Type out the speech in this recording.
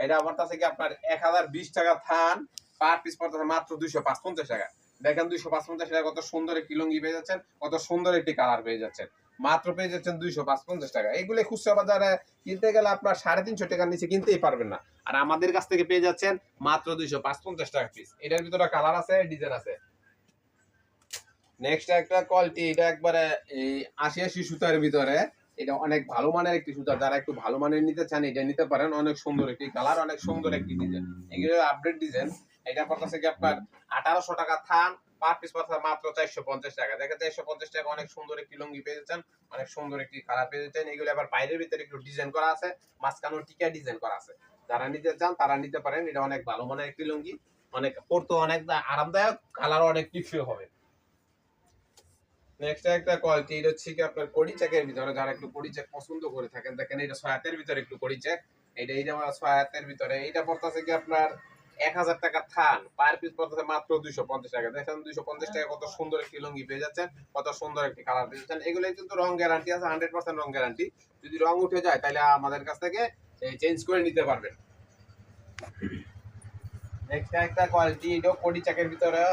এটা আমার কাছে কি আপনার 1020 টাকা থান, পার পিস পড়তেছে মাত্র 255 টাকা। দেখেন 255 টাকা কত সুন্দর একটি লুঙ্গি পেয়ে যাচ্ছেন, কত সুন্দর একটি কালার পেয়ে যাচ্ছেন, মাত্র পেয়ে যাচ্ছেন 255 টাকা। এগুলো খুচরা বাজারে কিনতে গেলে আপনার 350 টাকার নিচে কিনতেই পারবেন না, আর আমাদের কাছ থেকে পেয়ে যাচ্ছেন মাত্র 255 টাকা পিস। এটার ভিতরে কালার আছে, ডিজাইন আছে। নেক্সট একটা কোয়ালিটি, এটা একবারে এই 80 সুতার ভিতরে, এটা অনেক ভালো মানের একটি সুতা। যারা একটু ভালো মানের নিতে চান এটা নিতে পারেন, অনেক সুন্দর একটি কালার, অনেক সুন্দর একটি ডিজাইন। এগুলো আপডেট ডিজাইন। এটা পড়তেছে কি আপনার 1800 টাকা থান, পার পিস পড়তেছে মাত্র 450 টাকা। দেখেন 450 টাকা অনেক সুন্দর একটি লুঙ্গি পেয়ে যাচ্ছেন, অনেক সুন্দর একটি কালার পেয়ে যাচ্ছেন। এগুলো আবার বাইরের ভিতরে একটু ডিজাইন করা আছে, মাঝখানেও টিকা ডিজাইন করা আছে। যারা নিতে চান তারা নিতে পারেন, এটা অনেক ভালো মানের একটি লুঙ্গি, অনেক পরতে অনেক আরামদায়ক, কালার অনেক টিকসই হবে। নেক্সট একটা কোয়ালিটি, এটা হচ্ছে কি আপনার কড়ি চেকের ভিতরে, যারা একটু কড়ি চেক পছন্দ করে থাকেন, দেখেন এটা 6 হাতের ভিতরে একটু কড়ি চেক। এইটা আমার 6 হাতের ভিতরে, এইটা পড়তেছে কি আপনার 1000 টাকা থান, পার পিস পড়তেছে মাত্র 250 টাকা। দেখেন 250 টাকা কত সুন্দর একটি লুঙ্গি পেয়ে যাচ্ছেন, কত সুন্দর একটি কালার পেয়ে যাচ্ছেন। এগুলো কিন্তু রং গ্যারান্টি আছে, 100% রং গ্যারান্টি। যদি রং উঠে যায় তাহলে আমাদের কাছ থেকে চেঞ্জ করে নিতে পারবেন। নেক্সট একটা কোয়ালিটি, এটা কড়ি চেকের ভিতরে